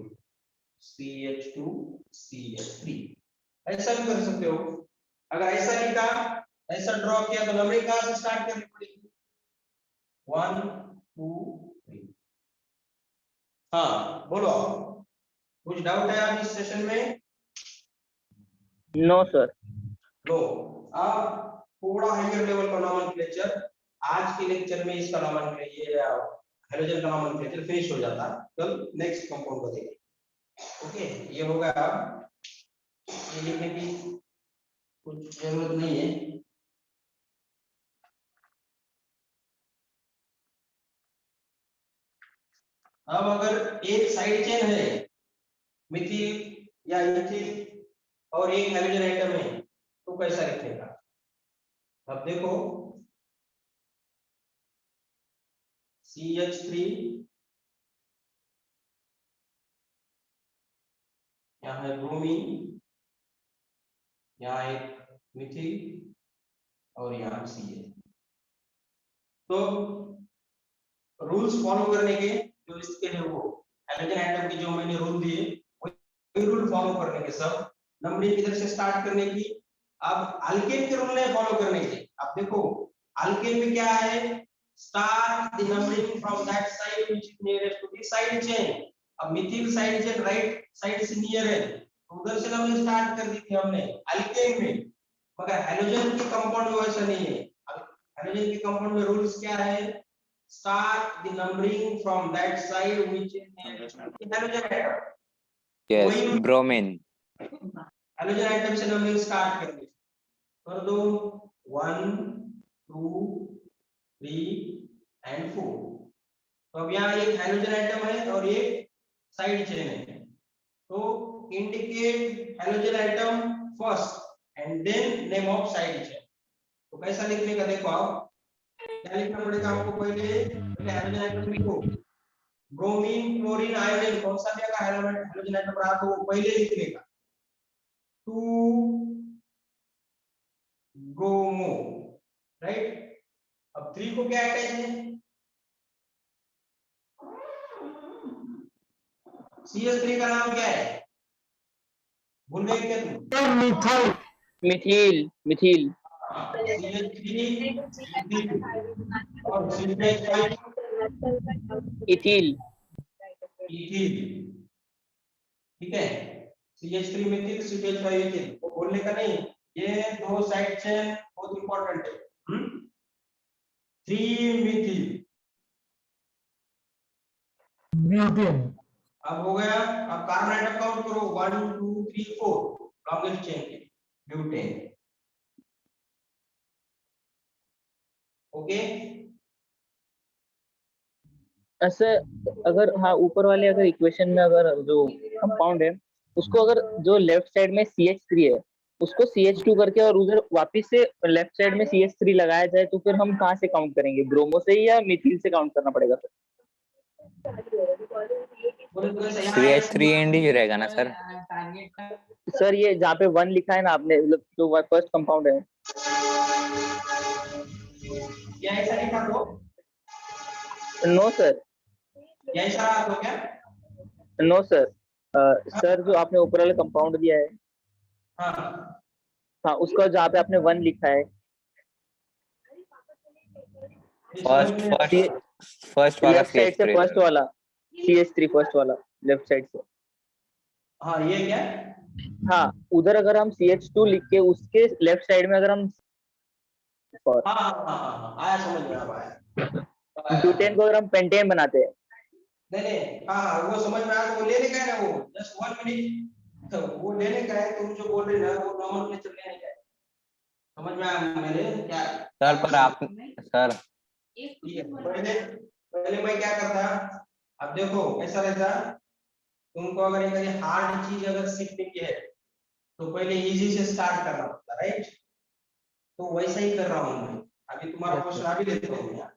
CH2 CH3, ऐसा भी कर सकते हो। अगर ऐसा लिखा, ऐसा ड्रॉ किया तो नंबरिंग कहां से स्टार्ट करनी पड़ेगी, 1 2 3। हाँ बोलो, कुछ डाउट है आप इस सेशन में? No sir. लो, अब थोड़ा हायर लेवल का नॉमेनक्लेचर, आज के लेक्चर में इसका नॉमेनक्लेचर, हाइड्रोजन का नॉमेनक्लेचर फिनिश हो जाता, कल नेक्स्ट कंपाउंड को देखेंगे। ओके, ये होगा। अब ये लिखने की कुछ जरूरत नहीं है। अब अगर एक साइड चेन है, मिथिल या इथिल, और एक हाइड्रोजन एटम है, तो कैसा लिखेगा? अब देखो, CH3, यहाँ है ब्रोमीन, यहाँ एक मिथिल, और यहाँ सी है। तो रूल्स फॉलो करने के जो इसके हैं वो हैलोजन एटम के जो मैंने रूल दिए वही रूल फॉलो करने के सब नंबरिंग किधर से स्टार्ट करने की। अब अल्केन के रूल नहीं फॉलो करने के। अब देखो अल्केन में क्या है, start the numbering from that side which is nearest to the side chain. अब methyl side chain right side से नियर है तो उधर से नंबरिंग स्टार्ट कर दी थी हमने अल्केन में, मगर हैलोजन के कंपाउंड में वैसा नहीं है। हैलोजन के कंपाउंड में रूल्स क्या है, start the numbering from that side which is nearest to the halogen atom। yes वही bromine halogen atom से नंबरिंग स्टार्ट कर दो 1 2 3 and 4। तो अब यहाँ एक हाइड्रोजन एटम है और एक साइड चेन है, तो indicate hydrogen atom first and then name of side chain. तो कैसा लिखने का देखो आप, क्या लिखना पड़ेगा आपको, पहले हाइड्रोजन एटम लिखो, ब्रोमीन क्लोरीन आयोडीन कौन सा भी अगर हाइड्रोजन एटम रहा तो वो पहले लिख लेगा 2 ब्रोमो, राइट। अब 3 को क्या अटैच है, CH3 का नाम क्या है, भूल गए क्या तुम? Sir methyl Mithil Mithil CH3 और CH5 इथिल इथिल, ठीक है। CH3 मिथिल CH5 इथिल, वो बोलने का नहीं, ये दो साइड चेन बहुत इंपॉर्टेंट है। 3 मिथिल, ब्यूटेन अब हो गया। अब कार्बन आइटम काउंट करो 1 2 3 4 लॉन्गेस्ट चेन के ब्यूटेन, ओके। ऐसे अगर हाँ ऊपर वाले अगर इक्वेशन में अगर जो कंपाउंड है उसको अगर जो लेफ्ट साइड में CH3 है उसको CH2 करके और उधर वापस से लेफ्ट साइड में CH3 लगाया जाए तो फिर हम कहाँ से काउंट करेंगे, ब्रोमो से ही या मिथिल से काउंट करना पड़ेगा सर? CH3 एंड ही रहेगा ना सर। सर ये जहाँ पे 1 लिखा है ना आपने, मतलब जो फर्स्ट कंपाउंड है क्या ऐसा लिखा तो, नो सर, क्या ऐसा रहा तो क्या? नो सर, सर जो आपने ऊपर वाला कंपाउंड दिया है हाँ हाँ उसका जहाँ पे आपने 1 लिखा है फर्स्ट वाला लेफ्ट साइड से CH3 फर्स्ट वाला CH3 फर्स्ट वाला लेफ्ट साइड से, हाँ ये क्या, हाँ उधर अगर हम CH2 लिख के उसके लेफ्ट साइड में अगर हम हाँ हाँ हाँ हाँ, आया समझ में, अब आया। ब्यूटेन को अगर हम पेंटेन बनाते हैं नहीं नहीं, हाँ हाँ वो समझ में आया, तो वो लेने का है ना, वो जस्ट 1 मिनट, तो वो लेने का है, तुम जो बोल रहे हो ना वो नॉर्मल लेने का है, समझ में आया मेरे क्या? सर पर आप सर ठीक है, पहले पहले मैं क्या करता, अब देखो कैसा रहता, तुमको अगर एक हार्ड चीज अगर सीखने की है तो पहले इजी से स्टार्ट करना पड़ता, राइट। तो वैसा ही कर रहा हूँ मैं, अभी तुम्हारा क्वेश्चन अभी लेता हूँ मैं।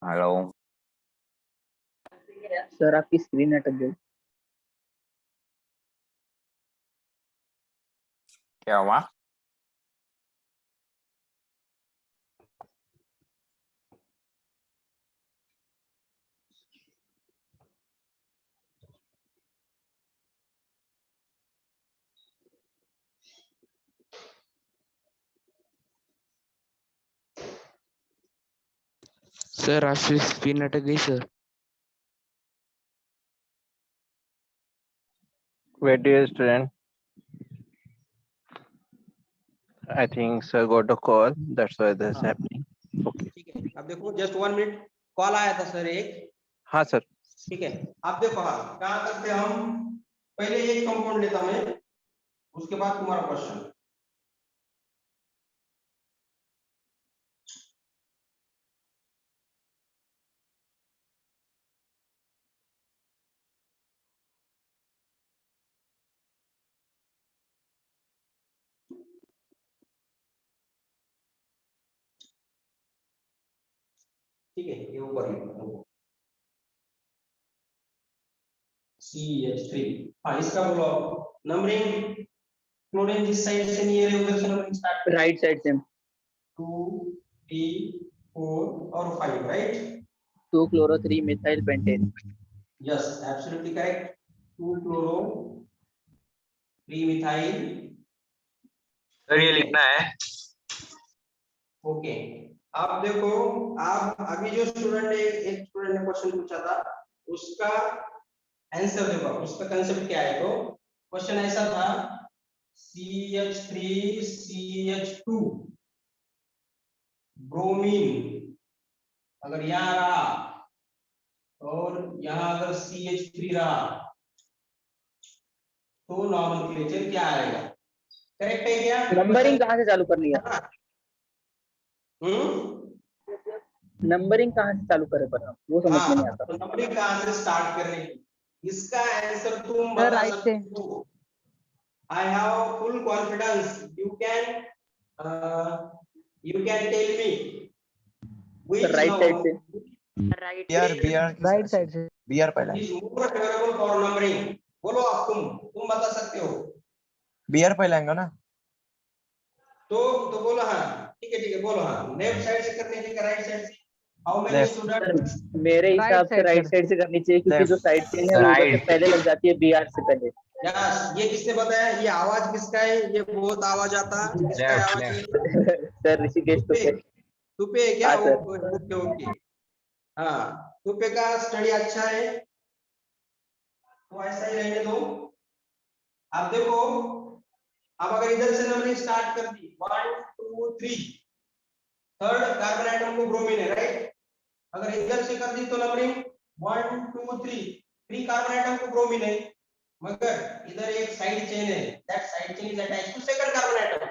हेलो सर आपकी स्क्रीन अटक गई। क्या हुआ? सर आपकी स्क्रीन अटक गई sir. Wait, dear student. I think sir got a call. That's why this is happening. Okay. ठीक है, अब देखो जस्ट 1 मिनट, कॉल आया था सर एक, हाँ सर। ठीक है। अब देखो हाँ क्या करते हैं हम, पहले एक कंपाउंड लेता मैं, उसके बाद तुम्हारा क्वेश्चन। ठीक है, ये ऊपर लिखो। CH3। हाँ इसका बोलो नंबरिंग, क्लोरीन जिस साइड से नियर है उधर से नंबरिंग स्टार्ट, राइट साइड से 2 3 4 और 5, right? 2 chloro 3 methyl pentane। Yes absolutely correct, 2 chloro 3 methyl. Sir ये लिखना है। ओके आप देखो, आप अभी जो स्टूडेंट ने एक स्टूडेंट ने क्वेश्चन पूछा था उसका आंसर देखो, उसका कंसेप्ट क्या है। तो क्वेश्चन ऐसा था CH3 CH2 ब्रोमीन अगर यहाँ रहा और यहाँ अगर CH3 रहा तो नॉमेनक्लेचर क्या आएगा? करेक्ट है क्या? नंबरिंग कहाँ से चालू करनी है? नंबरिंग कहाँ से चालू करे पर वो समझ में नहीं आता। तो नंबरिंग कहाँ से स्टार्ट करने की, इसका आंसर तुम सर, बता राइट सकते से। हो। I have full confidence you can tell me which right side से। BR राइट साइड से। BR पहला है। is more favorable for numbering। बोलो आप, तुम बता सकते हो। BR पहला आएगा ना? तो बोलो हाँ, ठीक है बोलो हाँ। लेफ्ट साइड से करने की राइट साइड से? How many Left। स्टूडेंट? मेरे हिसाब से राइट side, साइड से करनी चाहिए क्योंकि Left। जो साइड चेन है वो उधर से Right। पहले लग जाती है BR से पहले। यस, ये किसने बताया? ये आवाज किसका है? ये बहुत आवाज आता है, किसका है आवाज ये? सर ऋषिकेश तो पे। तुपे है क्या? हाँ, सर। ओके ओके, हाँ तुपे का स्टडी अच्छा है तो ऐसा ही रहने दो। आप देखो, अब अगर इधर से नंबरिंग स्टार्ट कर दी 1 2 3, थर्ड कार्बन आइटम को ब्रोमीन है, राइट? अगर इधर से कर दी तो नंबरिंग 1 2 3 कार्बन आइटम को ब्रोमीन है, मगर इधर एक साइड चेन है, that side chain is attached to second carbon atom,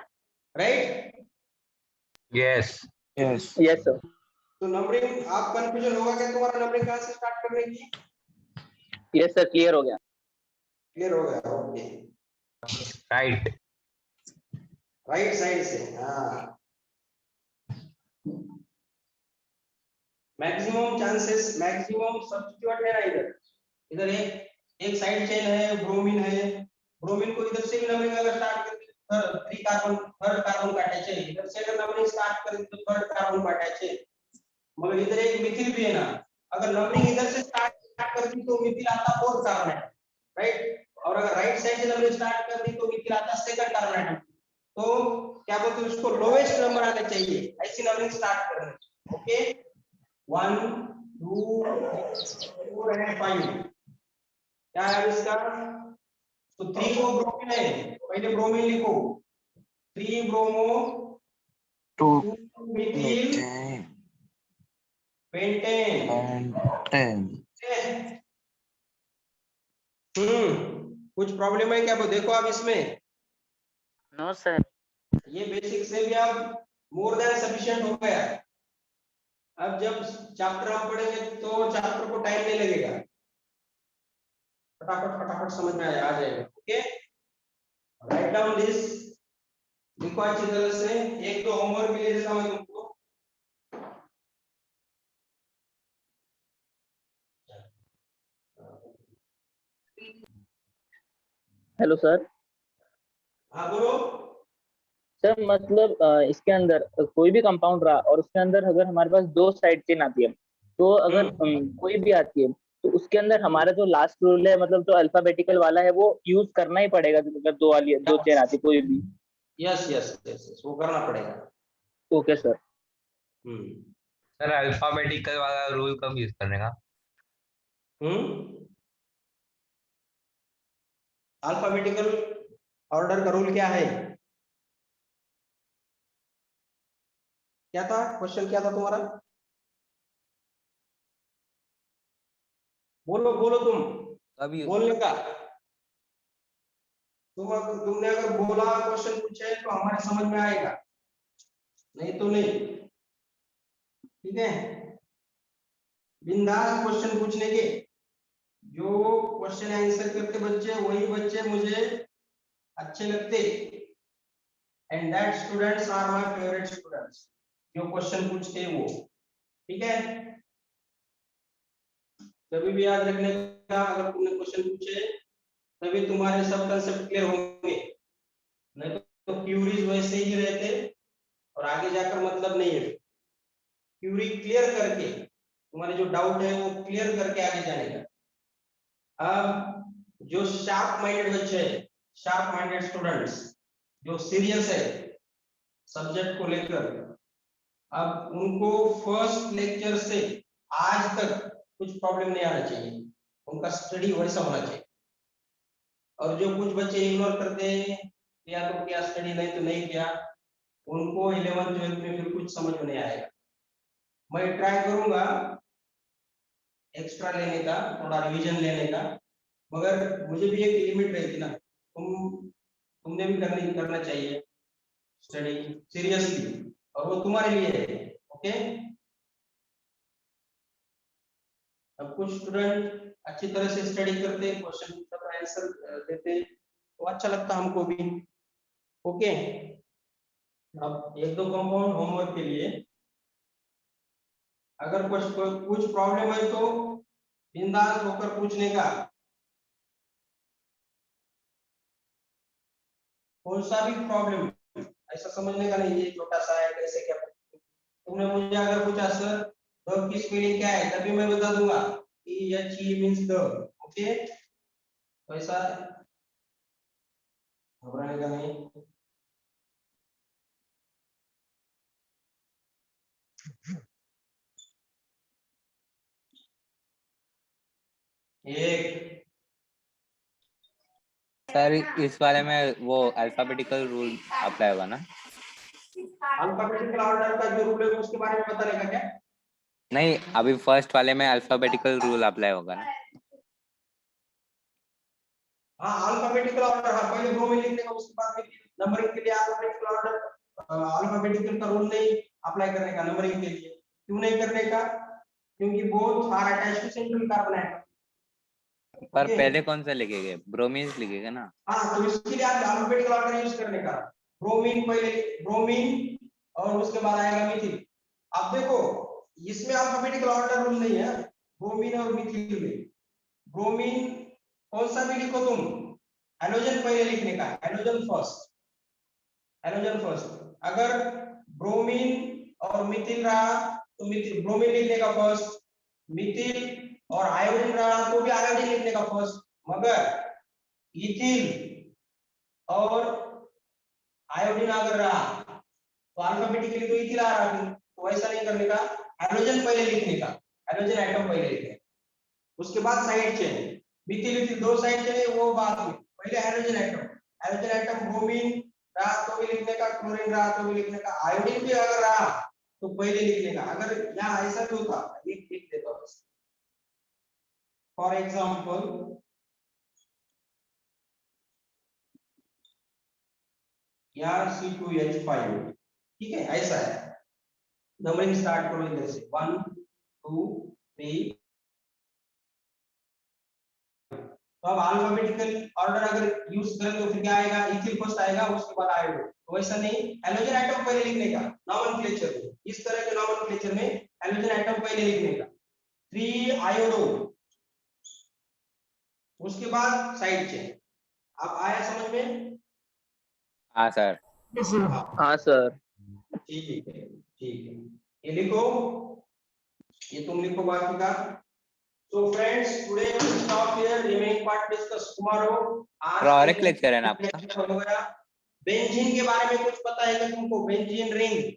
right? Yes। Yes। Yes sir. तो नंबरिंग आप कंफ्यूजन होगा क्या तुम्हारा नंबरिंग कहां से स्टार्ट करने की? यस सर, क्लियर हो गया। क्लियर हो गया, ओके। Right। राइट साइड से, हाँ। मैक्सिमम चांसेस, मैक्सिमम सब्स्टिट्यूट है ना इधर। इधर एक साइड चेन है, ब्रोमीन है, ब्रोमीन को इधर से भी नंबरिंग अगर स्टार्ट कर दी तो थर्ड कार्बन का अटैच है, इधर से अगर नंबरिंग स्टार्ट कर दी तो थर्ड कार्बन का अटैच है, मगर इधर एक मिथिल भी है ना। अगर नंबरिंग इधर से स्टार्ट कर दी तो मिथिल आता फोर्थ कार्बन है, राइट? और अगर राइट साइड से नंबरिंग स्टार्ट कर दी तो मिथिल आता सेकंड कार्बन आइटम। तो क्या बोलते हैं उसको, लोएस्ट नंबर आना चाहिए, ऐसी नंबरिंग स्टार्ट करनी। ओके 1 2 3 4 एंड 5 क्या है इसका? तो 3 को ब्रोमीन है, पहले ब्रोमीन लिखो, 3 ब्रोमो 2 2 मिथिल पेंटेन। and 10। कुछ प्रॉब्लम है क्या? वो देखो आप इसमें, नो सर। ये बेसिक से भी आप मोर देन सफिशिएंट हो गया। अब जब चैप्टर हम पढ़ेंगे तो चैप्टर को टाइम नहीं लगेगा, फटाफट समझ में आ जाएगा। ओके राइट डाउन दिस, लिखो अच्छी तरह से। एक दो होमवर्क भी ले देता हूं तुमको। Hello sir. हाँ बोलो। सर मतलब इसके अंदर कोई भी कंपाउंड रहा और उसके अंदर अगर हमारे पास दो साइड चेन आती है तो अगर कोई भी आती है तो उसके अंदर हमारा जो लास्ट रूल है, मतलब जो अल्फाबेटिकल वाला है, वो यूज करना ही पड़ेगा। अगर दो चेन आती कोई भी। यस यस यस, वो करना पड़ेगा। Okay sir. सर अल्फाबेटिकल वाला रूल कब यूज करने का? अल्फाबेटिकल ऑर्डर का रूल क्या है? क्या था क्वेश्चन, क्या था तुम्हारा? बोलो बोलो, तुम बोलने का। तुमने अगर बोला क्वेश्चन पूछे तो हमारे समझ में आएगा, नहीं तो नहीं। ठीक है, बिंदास क्वेश्चन पूछने के। जो क्वेश्चन आंसर करते बच्चे, वही बच्चे मुझे अच्छे लगते, and that students are my favourite students, जो क्वेश्चन पूछते हैं वो। ठीक है, कभी भी याद रखने का, अगर तुमने क्वेश्चन पूछे तभी तुम्हारे सब कंसेप्ट क्लियर होंगे, नहीं तो क्यूरीज वैसे ही रहते और आगे जाकर मतलब नहीं है। क्यूरी क्लियर करके तुम्हारे जो डाउट है वो क्लियर करके आगे जाने का। अब जो शार्प माइंडेड बच्चे हैं, शार्प माइंडेड स्टूडेंट्स जो सीरियस है सब्जेक्ट को लेकर, अब उनको फर्स्ट लेक्चर से आज तक कुछ प्रॉब्लम नहीं आना चाहिए, उनका स्टडी वैसा होना चाहिए। और जो कुछ बच्चे इग्नोर करते हैं या तो क्या स्टडी नहीं तो नहीं किया, उनको 11th 12th में फिर कुछ समझ में नहीं आएगा। मैं ट्राई करूंगा एक्स्ट्रा लेने का, थोड़ा रिवीजन लेने का, मगर मुझे भी एक लिमिट रहती ना, तुमने भी करना चाहिए स्टडी सीरियसली, और वो तुम्हारे लिए है। ओके, अब कुछ स्टूडेंट अच्छी तरह से स्टडी करते, क्वेश्चन का आंसर देते, तो अच्छा लगता हमको भी। ओके, अब एक दो कंपाउंड होमवर्क के लिए, अगर कुछ प्रॉब्लम है तो बिंदास होकर पूछने का, कौन सा भी प्रॉब्लम ऐसा समझने का नहीं ये छोटा सा है कैसे क्या। तुमने मुझे अगर पूछा सर द की स्पेलिंग क्या है, तभी मैं बता दूंगा E H E means the. Okay, तो ऐसा घबराने का नहीं। एक सर इस वाले में वो अल्फाबेटिकल रूल अप्लाई होगा ना? अल्फाबेटिकल ऑर्डर का जो रूल है उसके बारे में बताने का क्या? नहीं, अभी फर्स्ट वाले में अल्फाबेटिकल रूल अप्लाई होगा ना? हाँ, अल्फाबेटिकल ऑर्डर, हाँ पहले ब्रोमीन लिखने का, उसके बाद में नंबरिंग के लिए अल्फाबेटिकल ऑर्डर, अल्फाबेटिकल का रूल नहीं अप्लाई करने का नंबरिंग के लिए। क्यों नहीं करने का? क्योंकि both are attached to central carbon atom. पर पहले कौन सा लिखेंगे? ब्रोमीन लिखेगा ना? हाँ, तो इसके लिए आप अल्फाबेटिकल ऑर्डर यूज करने का, ब्रोमीन पहले, ब्रोमीन और उसके बाद आएगा मिथिल। अब देखो इसमें अल्फाबेटिकल ऑर्डर रूल नहीं है, ब्रोमीन और मिथिल में। ब्रोमीन कौन सा भी लिखो तुम, हेलोजन पहले लिखने का, हेलोजन फर्स्ट, हेलोजन फर्स्ट। अगर ब्रोमीन और मिथिल रहा तो मिथिल ब्रोमीन लिखने का फर्स्ट, मिथिल और आयोडीन रहा तो भी आयोडीन लिखने का फर्स्ट। मगर इथिल और आयोडीन अगर रहा तो अल्फाबेटिकली तो इथिल आ रहा है, तो ऐसा नहीं करने का, हाइड्रोजन पहले लिखने का, हाइड्रोजन एटम पहले लिखने का, उसके बाद साइड चेन। मिथिल इथिल दो साइड चेन है वो बाद में, पहले hydrogen atom, hydrogen atom bromine रहा तो भी लिखने का, क्लोरीन रहा तो भी लिखने का, आयोडीन भी अगर रहा तो पहले लिखने का। अगर यहाँ ऐसा भी होता, एक लिख देता हूं फॉर एग्जांपल, यहाँ C2H5, ठीक है, ऐसा है। नंबरिंग स्टार्ट करो इधर से 1 2 3। तो अब अल्फाबेटिकल ऑर्डर अगर यूज करें तो फिर क्या आएगा, इथिल फर्स्ट आएगा उसके बाद आयोडीन। तो वैसा नहीं, हेलोजन एटम पहले लिखने का नॉमेनक्लेचर में, इस तरह के नॉमेनक्लेचर में हेलोजन एटम पहले लिखने का, 3 आयोडो, उसके बाद साइड चेन। अब आया समझ में? हाँ सर। हाँ सर। ठीक है, ठीक है, ये लिखो, ये तुम लिखो बाकी का। So friends, today we stop here. Remaining part discuss tomorrow. और एक लेक्चर है ना आपका? बेंजीन के बारे में कुछ पता है क्या तुमको? बेंजीन रिंग,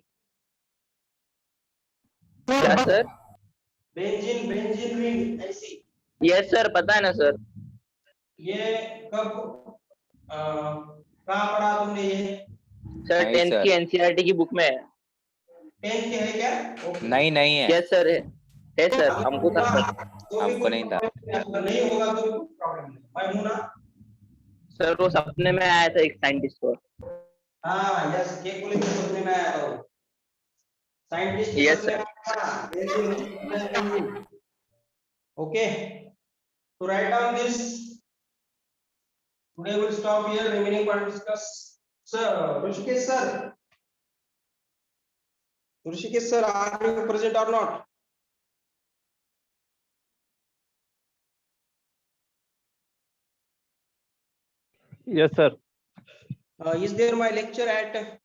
क्या सर? बेंजीन बेंजीन रिंग ऐसी, यस सर, पता है ना सर। ये कब कहाँ पढ़ा तुमने ये? सर नहीं 10th सर। की एनसीईआरटी की बुक में है। 10th के है क्या? Okay. नहीं नहीं है, यस सर, है सर, हमको था सर। तो भी हमको कोई नहीं था। problem नहीं होगा तो भी कोई प्रॉब्लम नहीं, मैं हूं ना। सर वो सपने में आया था एक साइंटिस्ट को। हाँ यस, के पुलिस के सपने में आया था वो, साइंटिस्ट के Yes, सपने में आया था। ओके, तो write down this. Today we'll stop here. Remaining part discuss. Sir, Rishikesh sir. Rishikesh sir, are you present or not? Yes, sir. Is there my lecture at